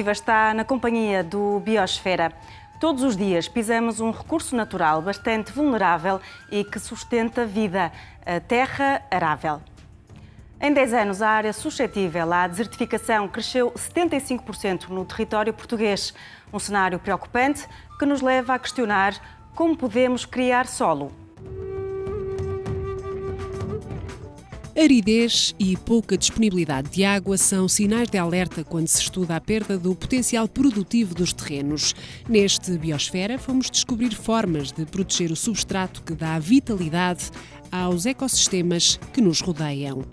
Viva está na companhia do Biosfera. Todos os dias pisamos um recurso natural bastante vulnerável e que sustenta a vida, a terra arável. Em 10 anos, a área suscetível à desertificação cresceu 75% no território português. Um cenário preocupante que nos leva a questionar como podemos criar solo. Aridez e pouca disponibilidade de água são sinais de alerta quando se estuda a perda do potencial produtivo dos terrenos. Neste Biosfera, fomos descobrir formas de proteger o substrato que dá vitalidade aos ecossistemas que nos rodeiam.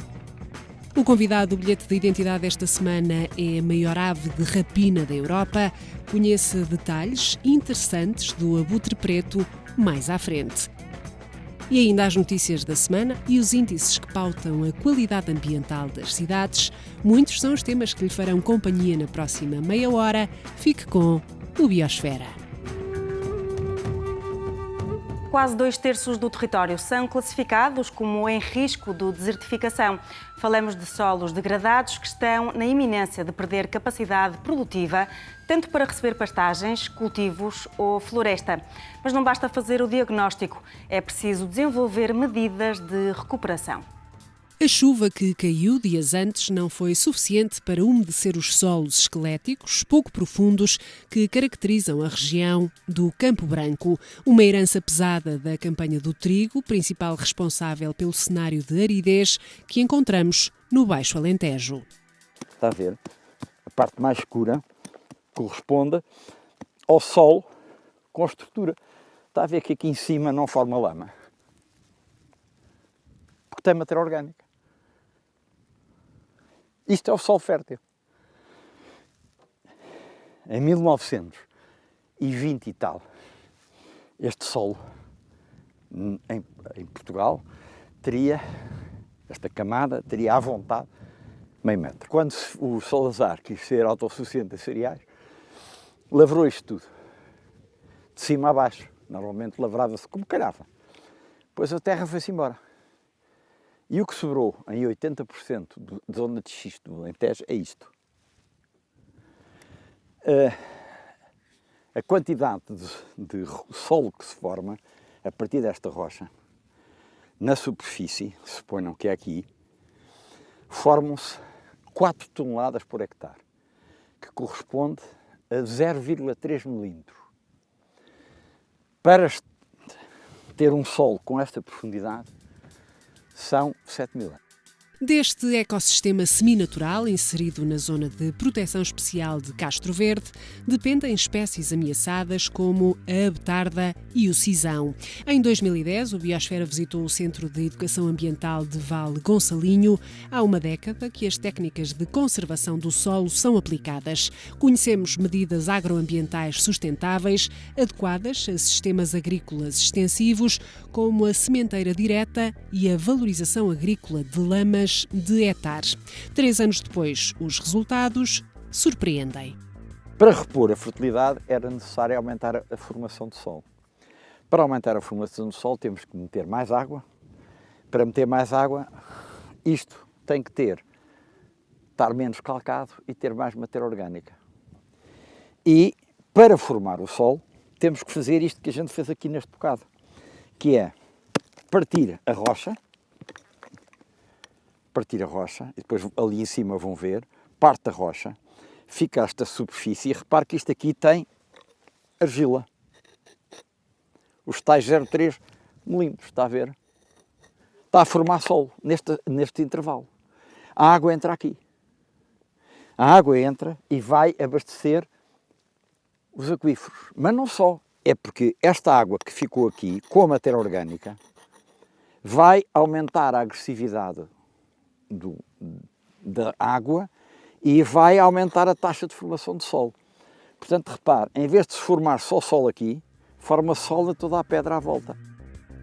O convidado do bilhete de identidade desta semana é a maior ave de rapina da Europa. Conheça detalhes interessantes do abutre preto mais à frente. E ainda as notícias da semana e os índices que pautam a qualidade ambiental das cidades. Muitos são os temas que lhe farão companhia na próxima meia hora. Fique com o Biosfera. Quase 2/3 do território são classificados como em risco de desertificação. Falamos de solos degradados que estão na iminência de perder capacidade produtiva, tanto para receber pastagens, cultivos ou floresta. Mas não basta fazer o diagnóstico, é preciso desenvolver medidas de recuperação. A chuva que caiu dias antes não foi suficiente para umedecer os solos esqueléticos, pouco profundos, que caracterizam a região do Campo Branco, uma herança pesada da campanha do trigo, principal responsável pelo cenário de aridez que encontramos no Baixo Alentejo. Está a ver? A parte mais escura corresponde ao solo com a estrutura. Está a ver que aqui em cima não forma lama, porque tem matéria orgânica. Isto é o solo fértil. Em 1920 e tal, este solo em Portugal teria, esta camada teria à vontade meio metro. Quando o Salazar quis ser autossuficiente em cereais, lavrou isto tudo, de cima a baixo. Normalmente lavrava-se como calhava. Depois a terra foi-se embora. E o que sobrou em 80% da zona de xisto do Alentejo é isto. A quantidade de solo que se forma a partir desta rocha, na superfície, suponham que é aqui, formam-se 4 toneladas por hectare, que corresponde a 0,3 milímetros. Para ter um solo com esta profundidade, são 7.000 anos. Deste ecossistema seminatural, inserido na zona de proteção especial de Castro Verde, dependem espécies ameaçadas como a abetarda e o cisão. Em 2010, o Biosfera visitou o Centro de Educação Ambiental de Vale Gonçalinho. Há uma década que as técnicas de conservação do solo são aplicadas. Conhecemos medidas agroambientais sustentáveis, adequadas a sistemas agrícolas extensivos, como a sementeira direta e a valorização agrícola de lamas de hectares. 3 anos depois, os resultados surpreendem. Para repor a fertilidade era necessário aumentar a formação de solo. Para aumentar a formação do solo temos que meter mais água. Para meter mais água, isto tem que estar menos calcado e ter mais matéria orgânica. E para formar o solo temos que fazer isto que a gente fez aqui neste bocado, que é partir a rocha, e depois ali em cima vão ver, parte a rocha, fica esta superfície e repare que isto aqui tem argila. Os tais 0,3 milímetros, está a ver? Está a formar solo neste intervalo. A água entra aqui. A água entra e vai abastecer os aquíferos. Mas não só, é porque esta água que ficou aqui, com a matéria orgânica, vai aumentar a agressividade da água e vai aumentar a taxa de formação de solo. Portanto, repare, em vez de se formar só solo aqui, forma solo a toda a pedra à volta.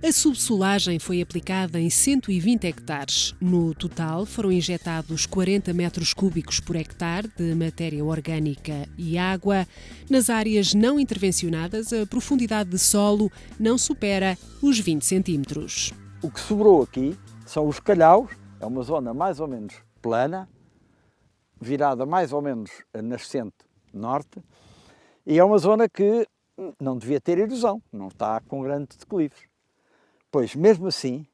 A subsolagem foi aplicada em 120 hectares. No total, foram injetados 40 metros cúbicos por hectare de matéria orgânica e água. Nas áreas não intervencionadas, a profundidade de solo não supera os 20 centímetros. O que sobrou aqui são os calhaus. É uma zona mais ou menos plana, virada mais ou menos a nascente norte, e é uma zona que não devia ter erosão, não está com grande declive. Pois, mesmo assim,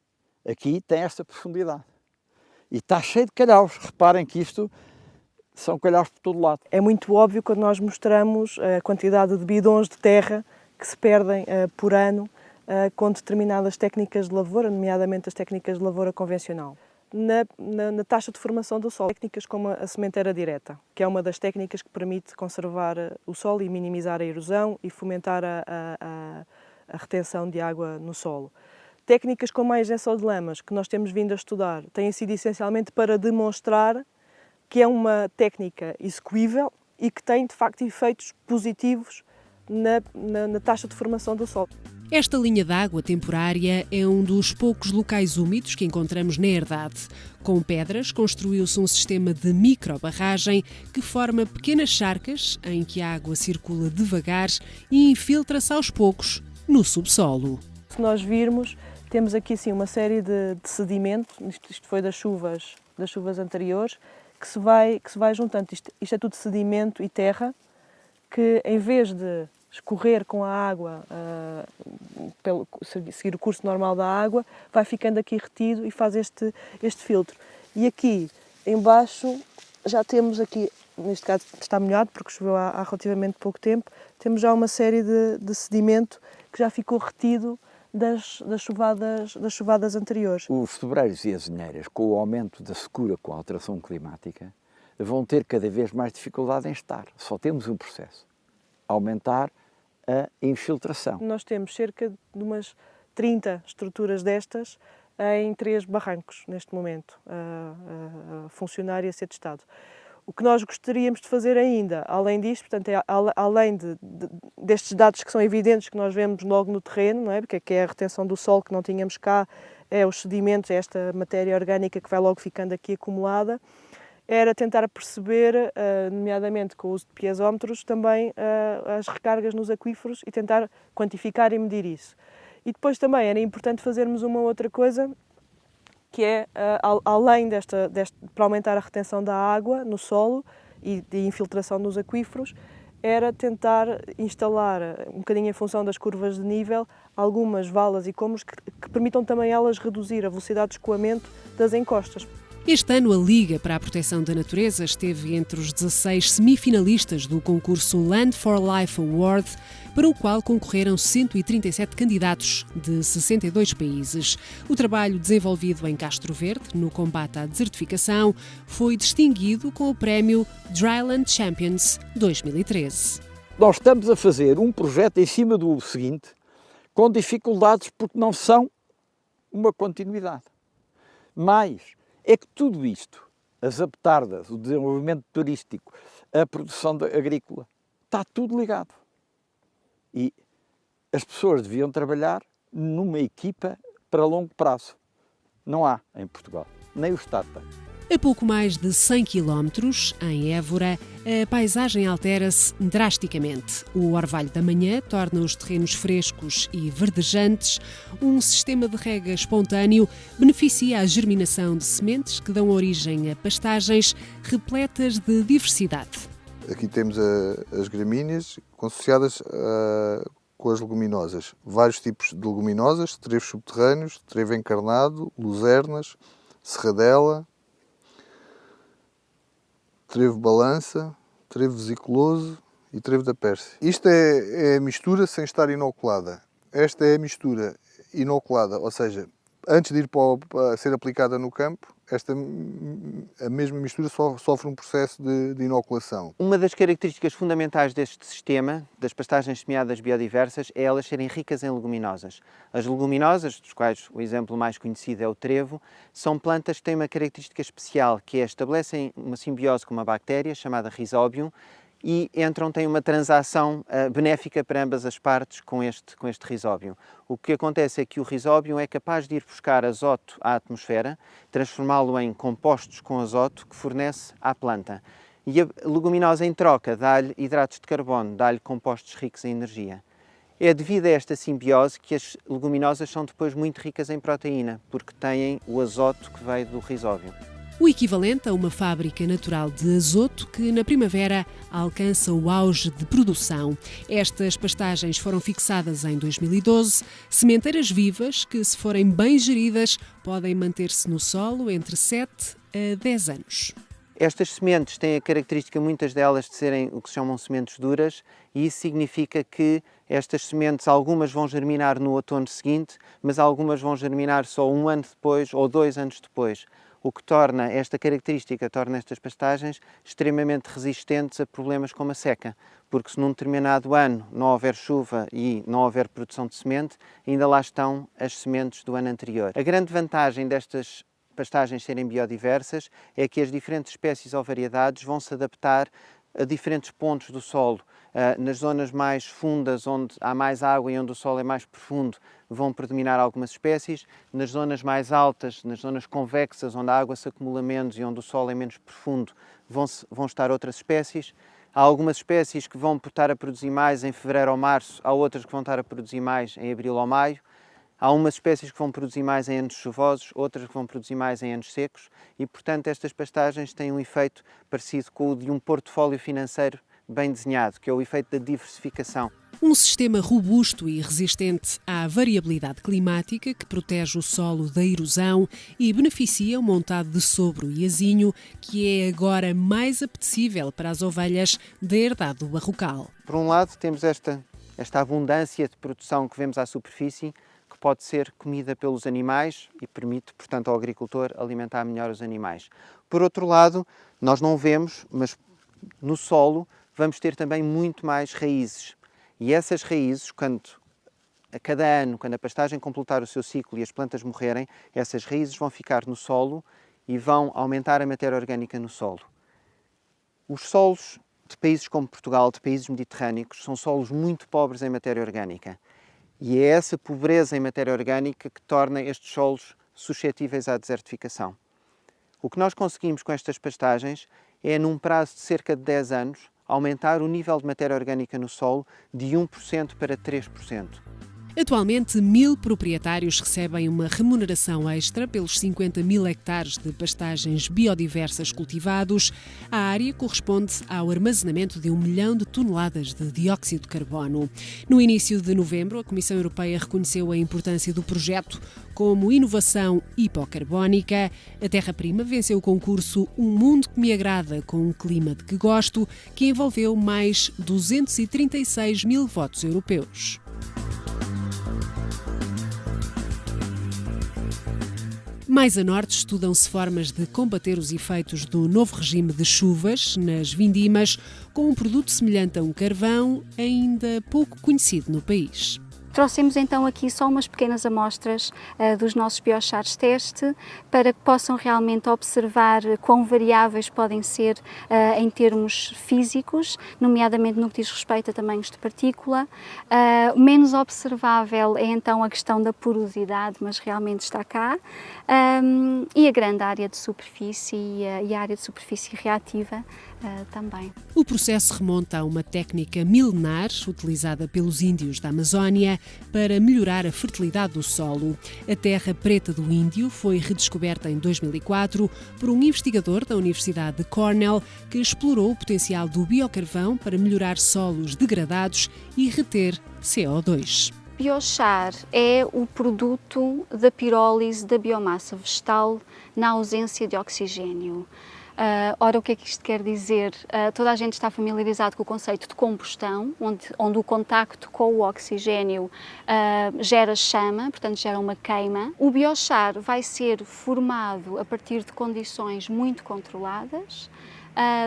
aqui tem esta profundidade. E está cheio de calhaus. Reparem que isto são calhaus por todo lado. É muito óbvio quando nós mostramos a quantidade de bidões de terra que se perdem por ano com determinadas técnicas de lavoura, nomeadamente as técnicas de lavoura convencional. Na taxa de formação do solo, técnicas como a sementeira direta, que é uma das técnicas que permite conservar o solo e minimizar a erosão e fomentar a retenção de água no solo. Técnicas como a injeção de lamas, que nós temos vindo a estudar, têm sido essencialmente para demonstrar que é uma técnica execuível e que tem, de facto, efeitos positivos na taxa de formação do solo. Esta linha de água temporária é um dos poucos locais úmidos que encontramos na herdade. Com pedras, construiu-se um sistema de microbarragem que forma pequenas charcas em que a água circula devagar e infiltra-se aos poucos no subsolo. Se nós virmos, temos aqui sim uma série de sedimento, isto foi das chuvas anteriores, que se vai juntando. Isto é tudo sedimento e terra que, em vez de escorrer com a água, seguir o curso normal da água, vai ficando aqui retido e faz este filtro. E aqui embaixo já temos aqui, neste caso está molhado porque choveu há relativamente pouco tempo, temos já uma série de sedimento que já ficou retido das chuvadas anteriores. Os sobreiros e azinheiras, com o aumento da secura com a alteração climática, vão ter cada vez mais dificuldade em estar. Só temos um processo: aumentar a infiltração. Nós temos cerca de umas 30 estruturas destas em 3 barrancos neste momento, a funcionar e a ser testado. O que nós gostaríamos de fazer ainda, além disto, portanto, além destes dados que são evidentes, que nós vemos logo no terreno, não é? Porque é a retenção do solo que não tínhamos cá, é os sedimentos, é esta matéria orgânica que vai logo ficando aqui acumulada, era tentar perceber, nomeadamente com o uso de piezómetros, também as recargas nos aquíferos e tentar quantificar e medir isso. E depois também era importante fazermos uma outra coisa, que é, além para aumentar a retenção da água no solo e de infiltração nos aquíferos, era tentar instalar, um bocadinho em função das curvas de nível, algumas valas e cômoros que permitam também elas reduzir a velocidade de escoamento das encostas. Este ano, a Liga para a Proteção da Natureza esteve entre os 16 semifinalistas do concurso Land for Life Award, para o qual concorreram 137 candidatos de 62 países. O trabalho desenvolvido em Castro Verde, no combate à desertificação, foi distinguido com o prémio Dryland Champions 2013. Nós estamos a fazer um projeto em cima do seguinte, com dificuldades porque não são uma continuidade. Mas é que tudo isto, as aptardas, o desenvolvimento turístico, a produção agrícola, está tudo ligado. E as pessoas deviam trabalhar numa equipa para longo prazo. Não há em Portugal, nem o Estado tem. A pouco mais de 100 quilómetros, em Évora, a paisagem altera-se drasticamente. O orvalho da manhã torna os terrenos frescos e verdejantes. Um sistema de rega espontâneo beneficia a germinação de sementes que dão origem a pastagens repletas de diversidade. Aqui temos as gramíneas associadas com as leguminosas. Vários tipos de leguminosas, trevos subterrâneos, trevo encarnado, luzernas, serradela, trevo balança, trevo vesiculoso e trevo da Pérsia. Isto é a mistura sem estar inoculada. Esta é a mistura inoculada, ou seja, antes de ir para ser aplicada no campo, a mesma mistura sofre um processo de inoculação. Uma das características fundamentais deste sistema, das pastagens semeadas biodiversas, é elas serem ricas em leguminosas. As leguminosas, dos quais o exemplo mais conhecido é o trevo, são plantas que têm uma característica especial, que é estabelecem uma simbiose com uma bactéria chamada Rhizobium e têm uma transação benéfica para ambas as partes com este Rhizobium. O que acontece é que o Rhizobium é capaz de ir buscar azoto à atmosfera, transformá-lo em compostos com azoto que fornece à planta. E a leguminosa, em troca, dá-lhe hidratos de carbono, dá-lhe compostos ricos em energia. É devido a esta simbiose que as leguminosas são depois muito ricas em proteína, porque têm o azoto que veio do Rhizobium. O equivalente a uma fábrica natural de azoto que, na primavera, alcança o auge de produção. Estas pastagens foram fixadas em 2012, sementeiras vivas que, se forem bem geridas, podem manter-se no solo entre 7 a 10 anos. Estas sementes têm a característica, muitas delas, de serem o que se chamam sementes duras, e isso significa que estas sementes, algumas vão germinar no outono seguinte, mas algumas vão germinar só 1 ano depois ou 2 anos depois. O que torna esta característica, torna estas pastagens extremamente resistentes a problemas como a seca, porque se num determinado ano não houver chuva e não houver produção de semente, ainda lá estão as sementes do ano anterior. A grande vantagem destas pastagens serem biodiversas é que as diferentes espécies ou variedades vão se adaptar a diferentes pontos do solo. Nas zonas mais fundas, onde há mais água e onde o solo é mais profundo, vão predominar algumas espécies. Nas zonas mais altas, nas zonas convexas, onde a água se acumula menos e onde o solo é menos profundo, vão estar outras espécies. Há algumas espécies que vão estar a produzir mais em fevereiro ou março, há outras que vão estar a produzir mais em abril ou maio. Há umas espécies que vão produzir mais em anos chuvosos, outras que vão produzir mais em anos secos e, portanto, estas pastagens têm um efeito parecido com o de um portfólio financeiro bem desenhado, que é o efeito da diversificação. Um sistema robusto e resistente à variabilidade climática que protege o solo da erosão e beneficia o montado de sobro e azinho, que é agora mais apetecível para as ovelhas da herdade do Barrocal. Por um lado, temos esta abundância de produção que vemos à superfície, que pode ser comida pelos animais e permite, portanto, ao agricultor alimentar melhor os animais. Por outro lado, nós não vemos, mas no solo vamos ter também muito mais raízes. E essas raízes, a cada ano, quando a pastagem completar o seu ciclo e as plantas morrerem, essas raízes vão ficar no solo e vão aumentar a matéria orgânica no solo. Os solos de países como Portugal, de países mediterrâneos, são solos muito pobres em matéria orgânica. E é essa pobreza em matéria orgânica que torna estes solos suscetíveis à desertificação. O que nós conseguimos com estas pastagens é, num prazo de cerca de 10 anos, aumentar o nível de matéria orgânica no solo de 1% para 3%. Atualmente, 1000 proprietários recebem uma remuneração extra pelos 50.000 hectares de pastagens biodiversas cultivados. A área corresponde ao armazenamento de 1 milhão de toneladas de dióxido de carbono. No início de novembro, a Comissão Europeia reconheceu a importância do projeto como inovação hipocarbónica. A Terra-Prima venceu o concurso Um Mundo que Me Agrada com um Clima de que Gosto, que envolveu mais 236.000 votos europeus. Mais a norte, estudam-se formas de combater os efeitos do novo regime de chuvas nas vindimas, com um produto semelhante a um carvão, ainda pouco conhecido no país. Trouxemos então aqui só umas pequenas amostras dos nossos biochars teste para que possam realmente observar quão variáveis podem ser em termos físicos, nomeadamente no que diz respeito a tamanhos de partícula. Menos observável é então a questão da porosidade, mas realmente está cá. E a grande área de superfície e a área de superfície reativa também. O processo remonta a uma técnica milenar utilizada pelos índios da Amazónia para melhorar a fertilidade do solo. A terra preta do índio foi redescoberta em 2004 por um investigador da Universidade de Cornell que explorou o potencial do biocarvão para melhorar solos degradados e reter CO2. Biochar é o produto da pirólise da biomassa vegetal na ausência de oxigênio. Ora, o que é que isto quer dizer? Toda a gente está familiarizado com o conceito de combustão, onde o contacto com o oxigênio gera chama, portanto gera uma queima. O biochar vai ser formado a partir de condições muito controladas,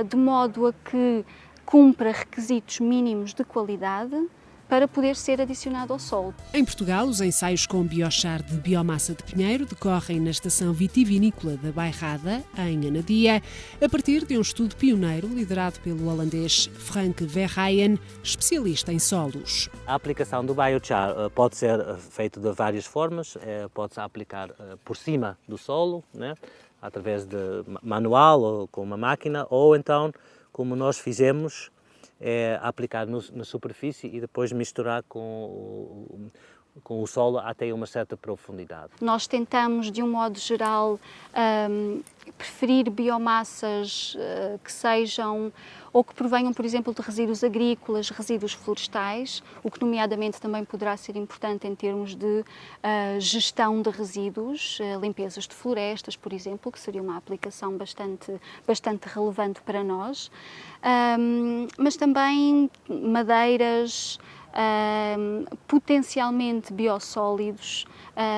de modo a que cumpra requisitos mínimos de qualidade, para poder ser adicionado ao solo. Em Portugal, os ensaios com biochar de biomassa de pinheiro decorrem na estação vitivinícola da Bairrada, em Anadia, a partir de um estudo pioneiro liderado pelo holandês Frank Verheyen, especialista em solos. A aplicação do biochar pode ser feita de várias formas, pode-se aplicar por cima do solo, né, através de manual ou com uma máquina, ou então, como nós fizemos, aplicar na superfície e depois misturar com com o solo até uma certa profundidade. Nós tentamos, de um modo geral, preferir biomassas que sejam ou que provenham, por exemplo, de resíduos agrícolas, resíduos florestais, o que nomeadamente também poderá ser importante em termos de gestão de resíduos, limpezas de florestas, por exemplo, que seria uma aplicação bastante relevante para nós, mas também madeiras, potencialmente biossólidos,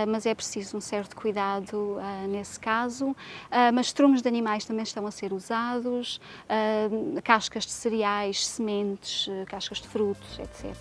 mas é preciso um certo cuidado nesse caso. Mas estrumos de animais também estão a ser usados, cascas de cereais, sementes, cascas de frutos, etc.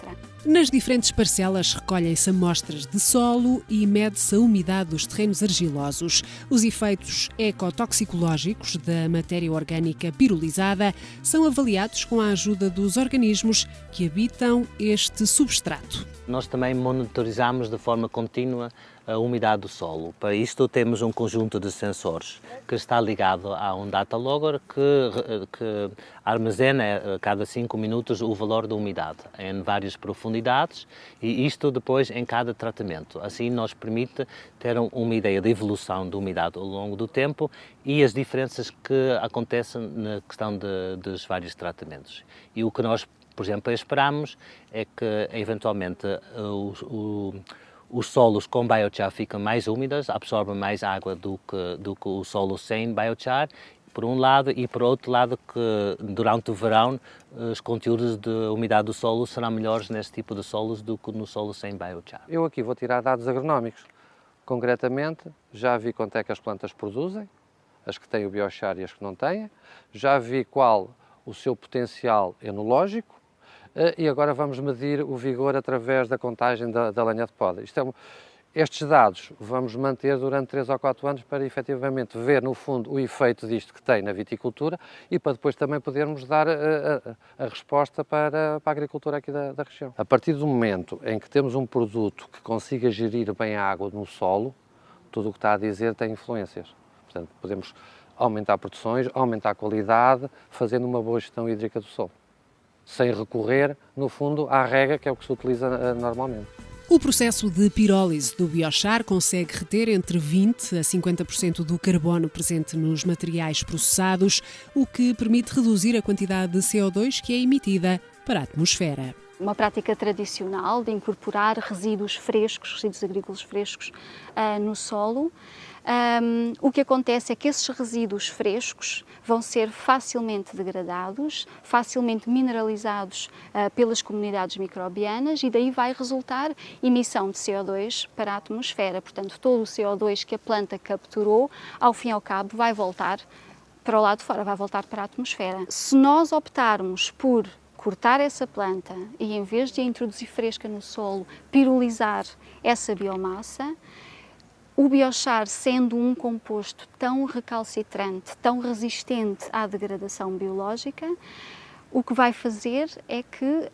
Nas diferentes parcelas recolhem-se amostras de solo e mede-se a umidade dos terrenos argilosos. Os efeitos ecotoxicológicos da matéria orgânica pirolizada são avaliados com a ajuda dos organismos que habitam este substrato. Nós também monitorizamos de forma contínua a umidade do solo. Para isto temos um conjunto de sensores que está ligado a um data logger que armazena a cada 5 minutos o valor da umidade em várias profundidades e isto depois em cada tratamento. Assim nos permite ter uma ideia da evolução da umidade ao longo do tempo e as diferenças que acontecem na questão dos vários tratamentos. E o que nós, por exemplo, esperamos é que eventualmente os solos com biochar ficam mais úmidos, absorvem mais água do que o solo sem biochar, por um lado, e por outro lado que durante o verão os conteúdos de umidade do solo serão melhores neste tipo de solos do que no solo sem biochar. Eu aqui vou tirar dados agronómicos. Concretamente, já vi quanto é que as plantas produzem, as que têm o biochar e as que não têm, já vi qual o seu potencial enológico, e agora vamos medir o vigor através da contagem da lenha de poda. Estes dados vamos manter durante 3 ou 4 anos para efetivamente ver, no fundo, o efeito disto que tem na viticultura e para depois também podermos dar a resposta para a agricultura aqui da região. A partir do momento em que temos um produto que consiga gerir bem a água no solo, tudo o que está a dizer tem influências. Portanto, podemos aumentar produções, aumentar a qualidade, fazendo uma boa gestão hídrica do solo, sem recorrer, no fundo, à rega, que é o que se utiliza normalmente. O processo de pirólise do biochar consegue reter entre 20% a 50% do carbono presente nos materiais processados, o que permite reduzir a quantidade de CO2 que é emitida para a atmosfera. Uma prática tradicional de incorporar resíduos frescos, resíduos agrícolas frescos, no solo. O que acontece é que esses resíduos frescos vão ser facilmente degradados, facilmente mineralizados pelas comunidades microbianas e daí vai resultar emissão de CO2 para a atmosfera. Portanto, todo o CO2 que a planta capturou, ao fim e ao cabo, vai voltar para o lado de fora, vai voltar para a atmosfera. Se nós optarmos por cortar essa planta e, em vez de a introduzir fresca no solo, pirolizar essa biomassa, o biochar, sendo um composto tão recalcitrante, tão resistente à degradação biológica, o que vai fazer é que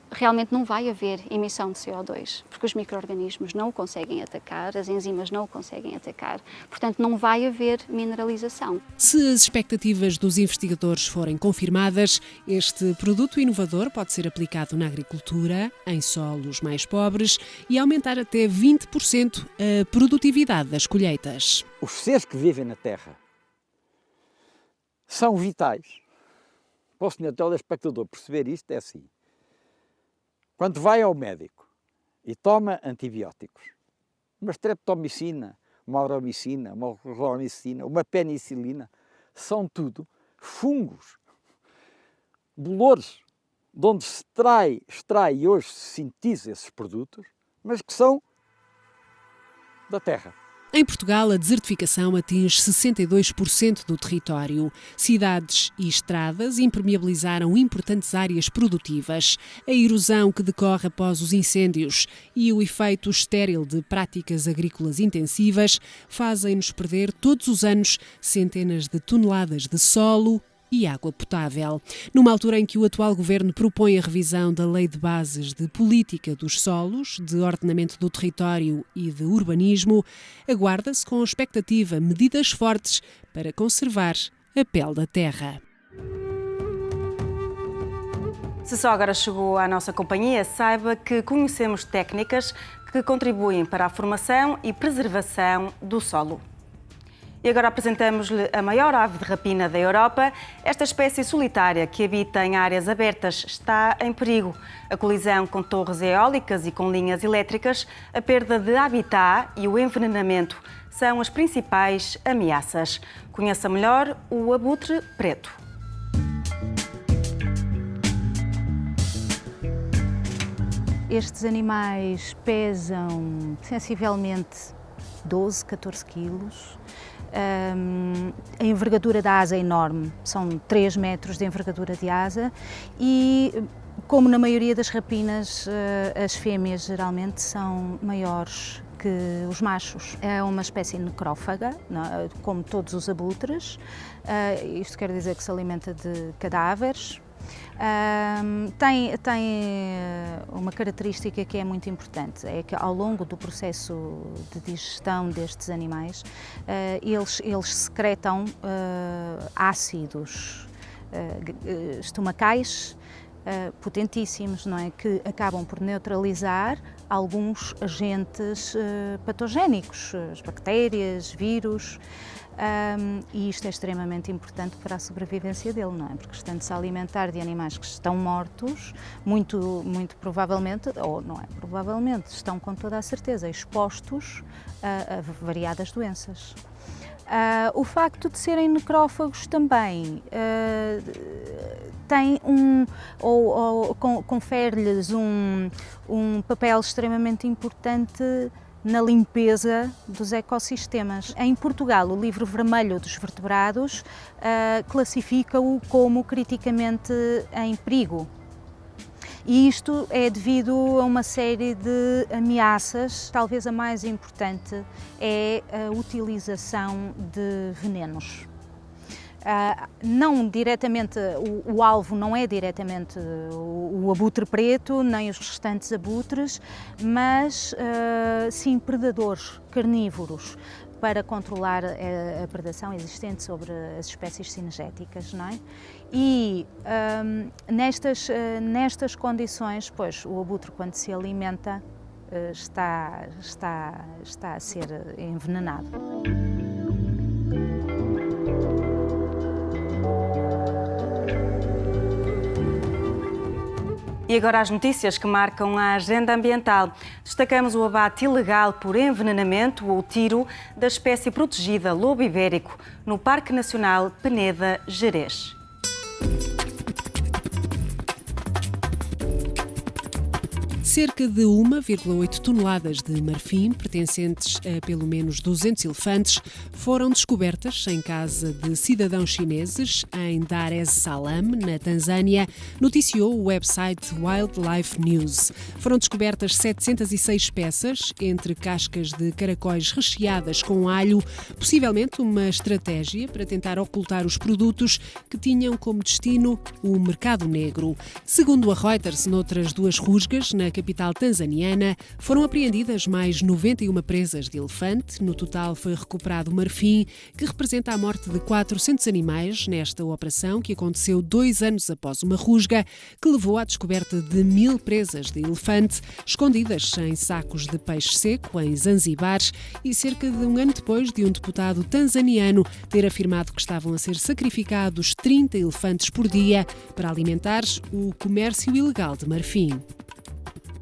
realmente não vai haver emissão de CO2, porque os micro-organismos não o conseguem atacar, as enzimas não o conseguem atacar, portanto não vai haver mineralização. Se as expectativas dos investigadores forem confirmadas, este produto inovador pode ser aplicado na agricultura, em solos mais pobres e aumentar até 20% a produtividade das colheitas. Os seres que vivem na Terra são vitais. Para o senhor telespectador perceber isto é assim. Quando vai ao médico e toma antibióticos, uma streptomicina, uma auromicina, uma cloromicina, uma penicilina, são tudo fungos, bolores, de onde se extrai e hoje se sintetiza esses produtos, mas que são da terra. Em Portugal, a desertificação atinge 62% do território. Cidades e estradas impermeabilizaram importantes áreas produtivas. A erosão que decorre após os incêndios e o efeito estéril de práticas agrícolas intensivas fazem-nos perder todos os anos centenas de toneladas de solo e água potável. Numa altura em que o atual governo propõe a revisão da Lei de Bases de Política dos Solos, de Ordenamento do Território e de Urbanismo, aguarda-se com expectativa medidas fortes para conservar a pele da terra. Se só agora chegou à nossa companhia, saiba que conhecemos técnicas que contribuem para a formação e preservação do solo. E agora apresentamos-lhe a maior ave de rapina da Europa. Esta espécie solitária que habita em áreas abertas está em perigo. A colisão com torres eólicas e com linhas elétricas, a perda de habitat e o envenenamento são as principais ameaças. Conheça melhor o abutre preto. Estes animais pesam sensivelmente 12, 14 quilos. A envergadura da asa é enorme, são 3 metros de envergadura de asa e, como na maioria das rapinas, as fêmeas geralmente são maiores que os machos. É uma espécie necrófaga, como todos os abutres. Isto quer dizer que se alimenta de cadáveres. Tem uma característica que é muito importante, é que ao longo do processo de digestão destes animais, eles secretam ácidos estomacais potentíssimos, não é? Que acabam por neutralizar alguns agentes patogénicos, as bactérias, vírus. E isto é extremamente importante para a sobrevivência dele, não é? Porque estando-se a alimentar de animais que estão mortos, muito provavelmente, ou não é provavelmente, estão com toda a certeza expostos a variadas doenças. O facto de serem necrófagos também tem confere-lhes um papel extremamente importante na limpeza dos ecossistemas. Em Portugal, o Livro Vermelho dos Vertebrados classifica-o como criticamente em perigo. E isto é devido a uma série de ameaças. Talvez a mais importante é a utilização de venenos. Não diretamente, o alvo não é diretamente o abutre preto, nem os restantes abutres, mas sim predadores carnívoros para controlar a predação existente sobre as espécies cinegéticas, não é? E nestas condições, pois, o abutre, quando se alimenta, está a ser envenenado. E agora as notícias que marcam a agenda ambiental. Destacamos o abate ilegal por envenenamento ou tiro da espécie protegida lobo ibérico no Parque Nacional Peneda-Gerês. Cerca de 1,8 toneladas de marfim, pertencentes a pelo menos 200 elefantes, foram descobertas em casa de cidadãos chineses em Dar es Salaam, na Tanzânia, noticiou o website Wildlife News. Foram descobertas 706 peças, entre cascas de caracóis recheadas com alho, possivelmente uma estratégia para tentar ocultar os produtos que tinham como destino o mercado negro. Segundo a Reuters, noutras 2 rusgas, na capital tanzaniana, foram apreendidas mais 91 presas de elefante. No total foi recuperado marfim, que representa a morte de 400 animais nesta operação, que aconteceu 2 anos após uma rusga, que levou à descoberta de 1000 presas de elefante, escondidas em sacos de peixe seco em Zanzibar, e cerca de 1 ano depois de um deputado tanzaniano ter afirmado que estavam a ser sacrificados 30 elefantes por dia para alimentar o comércio ilegal de marfim.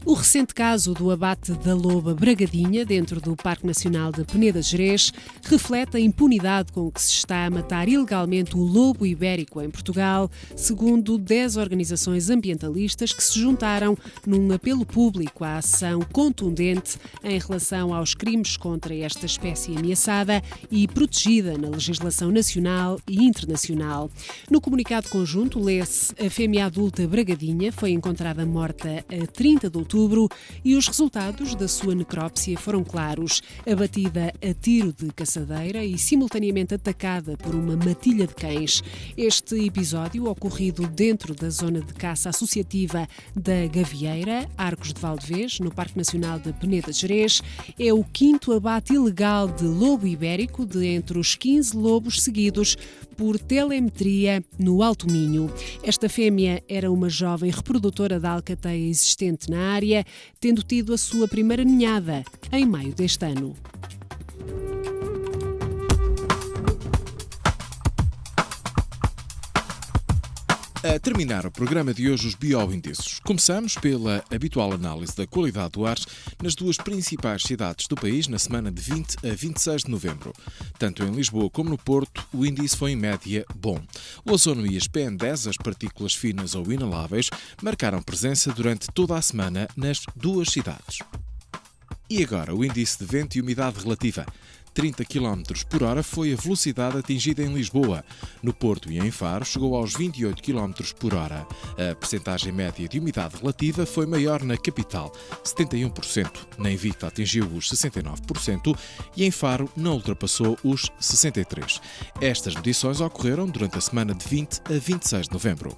O recente caso do abate da loba bragadinha dentro do Parque Nacional de Peneda-Gerês reflete a impunidade com que se está a matar ilegalmente o lobo ibérico em Portugal, segundo 10 organizações ambientalistas que se juntaram num apelo público à ação contundente em relação aos crimes contra esta espécie ameaçada e protegida na legislação nacional e internacional. No comunicado conjunto lê-se: a fêmea adulta bragadinha foi encontrada morta a 30 de outubro e os resultados da sua necrópsia foram claros. Abatida a tiro de caçadeira e simultaneamente atacada por uma matilha de cães. Este episódio, ocorrido dentro da zona de caça associativa da Gavieira, Arcos de Valdevez, no Parque Nacional de Peneda-Gerês, é o 5º abate ilegal de lobo ibérico de entre os 15 lobos seguidos por telemetria no Alto Minho. Esta fêmea era uma jovem reprodutora da alcateia existente na área área, tendo tido a sua primeira ninhada em maio deste ano. A terminar o programa de hoje, os bioíndices. Começamos pela habitual análise da qualidade do ar nas duas principais cidades do país na semana de 20 a 26 de novembro. Tanto em Lisboa como no Porto, o índice foi em média bom. O ozono e as PM10, as partículas finas ou inaláveis, marcaram presença durante toda a semana nas duas cidades. E agora, o índice de vento e umidade relativa. 30 km por hora foi a velocidade atingida em Lisboa. No Porto e em Faro chegou aos 28 km por hora. A percentagem média de umidade relativa foi maior na capital, 71%. Na Invicta atingiu os 69% e em Faro não ultrapassou os 63%. Estas medições ocorreram durante a semana de 20 a 26 de novembro.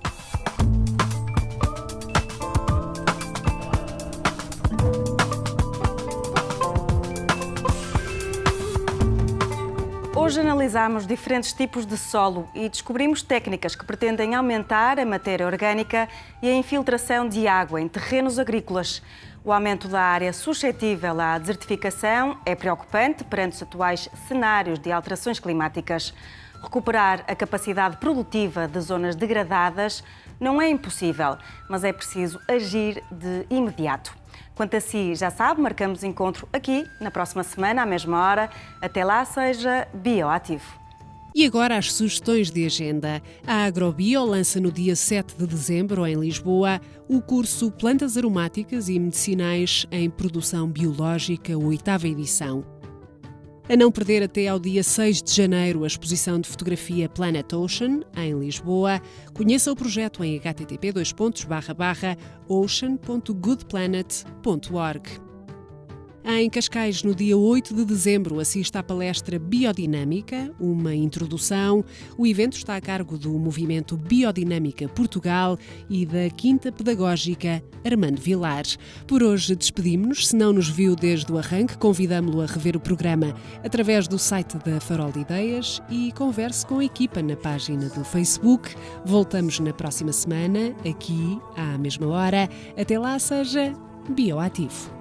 Hoje analisamos diferentes tipos de solo e descobrimos técnicas que pretendem aumentar a matéria orgânica e a infiltração de água em terrenos agrícolas. O aumento da área suscetível à desertificação é preocupante perante os atuais cenários de alterações climáticas. Recuperar a capacidade produtiva de zonas degradadas não é impossível, mas é preciso agir de imediato. Quanto a si, já sabe, marcamos encontro aqui na próxima semana, à mesma hora. Até lá, seja bioativo. E agora as sugestões de agenda. A Agrobio lança no dia 7 de dezembro, em Lisboa, o curso Plantas Aromáticas e Medicinais em Produção Biológica, 8ª edição. A não perder até ao dia 6 de janeiro a exposição de fotografia Planet Ocean, em Lisboa. Conheça o projeto em http://ocean.goodplanet.org. Em Cascais, no dia 8 de dezembro, assista à palestra Biodinâmica, uma introdução. O evento está a cargo do Movimento Biodinâmica Portugal e da Quinta Pedagógica Armando Vilar. Por hoje despedimos-nos. Se não nos viu desde o arranque, convidamo-lo a rever o programa através do site da Farol de Ideias e converse com a equipa na página do Facebook. Voltamos na próxima semana, aqui, à mesma hora. Até lá, seja bioativo.